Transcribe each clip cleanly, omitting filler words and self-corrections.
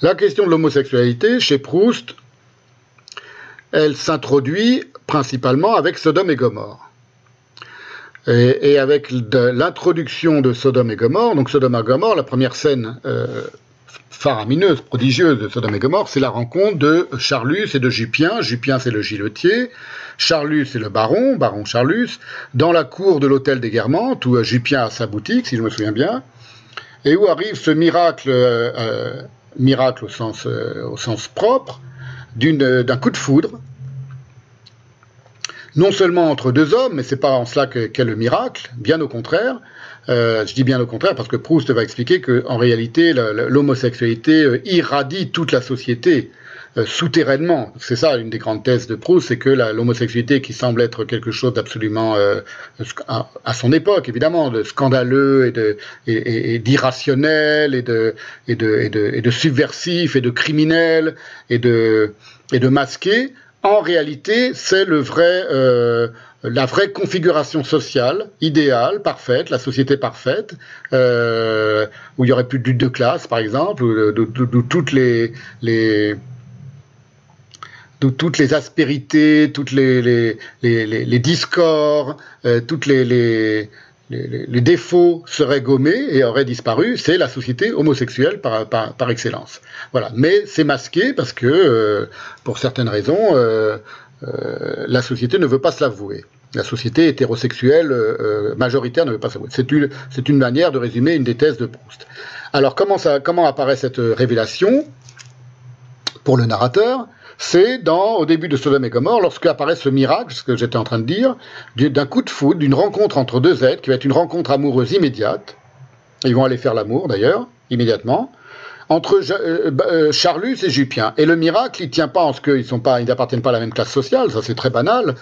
La question de l'homosexualité, chez Proust, elle s'introduit principalement avec Sodome et Gomorrhe. Et avec l'introduction de Sodome et Gomorrhe, donc Sodome et Gomorrhe, la première scène faramineuse, prodigieuse de Sodome et Gomorrhe, c'est la rencontre de Charlus et de Jupien. Jupien, c'est le giletier. Charlus, c'est le baron Charlus, dans la cour de l'hôtel des Guermantes, où Jupien a sa boutique, si je me souviens bien, et où arrive ce miracle, miracle au sens propre, d'un coup de foudre, non seulement entre deux hommes, mais c'est pas en cela qu'est le miracle, bien au contraire. Je dis bien au contraire parce que Proust va expliquer qu'en réalité, l'homosexualité irradie toute la société souterrainement. C'est ça une des grandes thèses de Proust, c'est que l'homosexualité qui semble être quelque chose d'absolument, à son époque évidemment, de scandaleux et d'irrationnel et de subversif et de criminel et de masqué, en réalité, c'est la vraie configuration sociale, idéale, parfaite, la société parfaite, où il n'y aurait plus de lutte de classe, par exemple, où toutes les aspérités, toutes les discords, toutes les défauts seraient gommés et auraient disparu. C'est la société homosexuelle par excellence. Voilà. Mais c'est masqué parce que, pour certaines raisons, la société ne veut pas se l'avouer. La société hétérosexuelle majoritaire ne veut pas se l'avouer. C'est une manière de résumer une des thèses de Proust. Alors, comment apparaît cette révélation pour le narrateur? C'est au début de Sodome et Gomorrhe, lorsque apparaît ce miracle, ce que j'étais en train de dire, d'un coup de foudre, d'une rencontre entre deux êtres, qui va être une rencontre amoureuse immédiate. Ils vont aller faire l'amour, d'ailleurs, immédiatement, entre Charlus et Jupien. Et le miracle, il tient pas en ce qu'ils n'appartiennent pas à la même classe sociale, ça c'est très banal.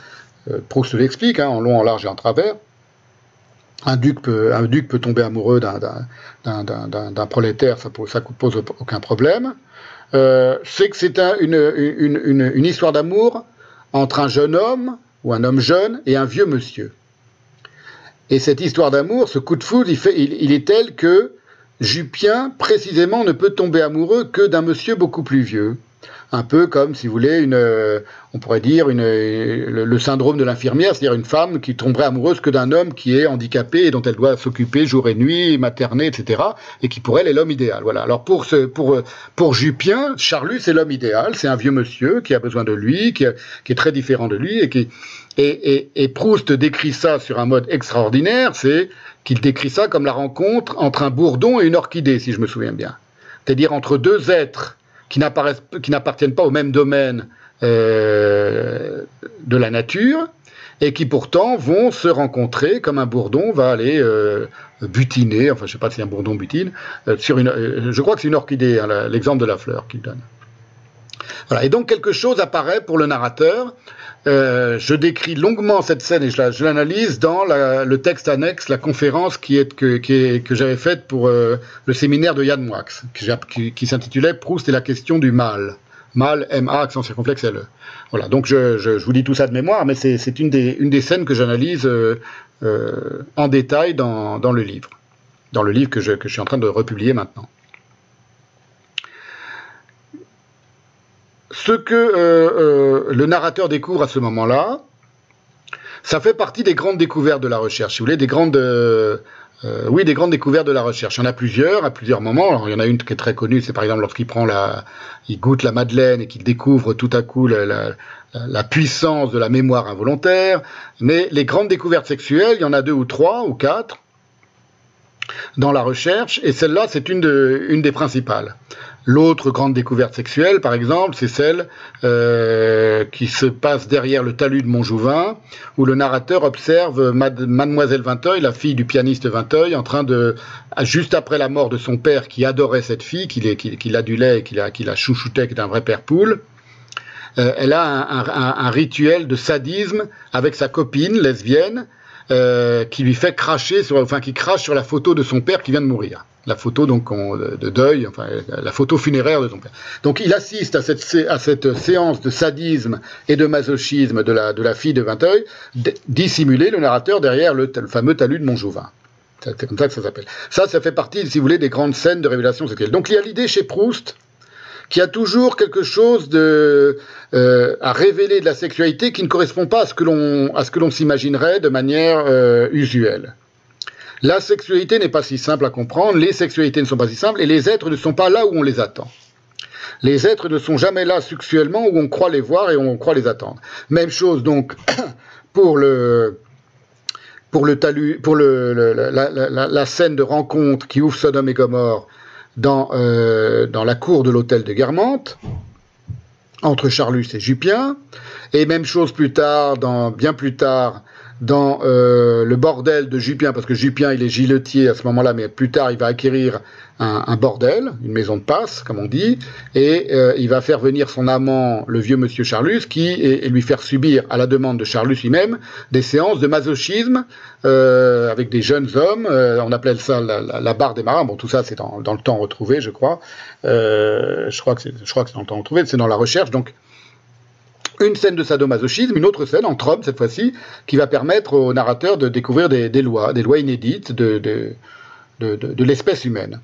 Proust l'explique, en long, en large et en travers. Un duc peut tomber amoureux d'un prolétaire, ça pose aucun problème. C'est que c'est une histoire d'amour entre un jeune homme ou un homme jeune et un vieux monsieur. Et cette histoire d'amour, ce coup de foudre, il est tel que Jupien, précisément, ne peut tomber amoureux que d'un monsieur beaucoup plus vieux. Un peu comme, si vous voulez, on pourrait dire le syndrome de l'infirmière, c'est-à-dire une femme qui tomberait amoureuse que d'un homme qui est handicapé et dont elle doit s'occuper jour et nuit, materner, etc. Et qui pour elle est l'homme idéal. Voilà. Alors pour Jupien, Charlus est l'homme idéal, c'est un vieux monsieur qui a besoin de lui, qui est très différent de lui et Proust décrit ça sur un mode extraordinaire, c'est qu'il décrit ça comme la rencontre entre un bourdon et une orchidée, si je me souviens bien. C'est-à-dire entre deux êtres qui n'appartiennent pas au même domaine de la nature et qui pourtant vont se rencontrer comme un bourdon va aller butiner, enfin je ne sais pas si un bourdon butine, je crois que c'est une orchidée, l'exemple de la fleur qu'il donne. Voilà. Et donc quelque chose apparaît pour le narrateur. Je décris longuement cette scène et je l'analyse dans le texte annexe, la conférence que j'avais faite pour le séminaire de Yann Moix, qui s'intitulait Proust et la question du mal. Mal, M-A, accent circonflexe L-E. Voilà, donc je vous dis tout ça de mémoire, mais c'est une des scènes que j'analyse en détail dans le livre. Dans le livre que je suis en train de republier maintenant. Ce que le narrateur découvre à ce moment-là, ça fait partie des grandes découvertes de la recherche, si vous voulez, des grandes découvertes de la recherche. Il y en a plusieurs, à plusieurs moments. Alors, il y en a une qui est très connue, c'est par exemple lorsqu'il il goûte la madeleine et qu'il découvre tout à coup la puissance de la mémoire involontaire. Mais les grandes découvertes sexuelles, il y en a 2 ou 3 ou 4 dans la recherche, et celle-là, c'est une des principales. L'autre grande découverte sexuelle, par exemple, c'est celle qui se passe derrière le talus de Montjouvin, où le narrateur observe Mademoiselle Vinteuil, la fille du pianiste Vinteuil, en train juste après la mort de son père, qui adorait cette fille, qui l'adulait et qui la chouchoutait, qui est un vrai père poule. Elle a un rituel de sadisme avec sa copine lesbienne, qui lui fait qui crache sur la photo de son père qui vient de mourir. La photo donc de deuil, enfin la photo funéraire de son père. Donc il assiste à cette séance de sadisme et de masochisme de la fille de Vinteuil, dissimulé le narrateur derrière le fameux talus de Montjouvin. C'est comme ça que ça s'appelle. Ça fait partie, si vous voulez, des grandes scènes de révélation sexuelle. Donc il y a l'idée chez Proust qu'il y a toujours quelque chose à révéler de la sexualité qui ne correspond pas à ce que l'on s'imaginerait de manière usuelle. La sexualité n'est pas si simple à comprendre, les sexualités ne sont pas si simples, et les êtres ne sont pas là où on les attend. Les êtres ne sont jamais là sexuellement où on croit les voir et où on croit les attendre. Même chose donc pour la scène de rencontre qui ouvre Sodome et Gomorrhe dans la cour de l'hôtel de Guermantes, entre Charlus et Jupien, et même chose bien plus tard, dans le bordel de Jupien, parce que Jupien il est giletier à ce moment-là, mais plus tard il va acquérir un bordel, une maison de passe, comme on dit, et il va faire venir son amant, le vieux monsieur Charlus, et lui faire subir, à la demande de Charlus lui-même, des séances de masochisme avec des jeunes hommes, on appelait ça la barre des marins, bon tout ça c'est dans le temps retrouvé, je crois, je crois que c'est dans le temps retrouvé, c'est dans la recherche, donc une scène de sadomasochisme, une autre scène, entre hommes cette fois-ci, qui va permettre au narrateur de découvrir des lois inédites de l'espèce humaine.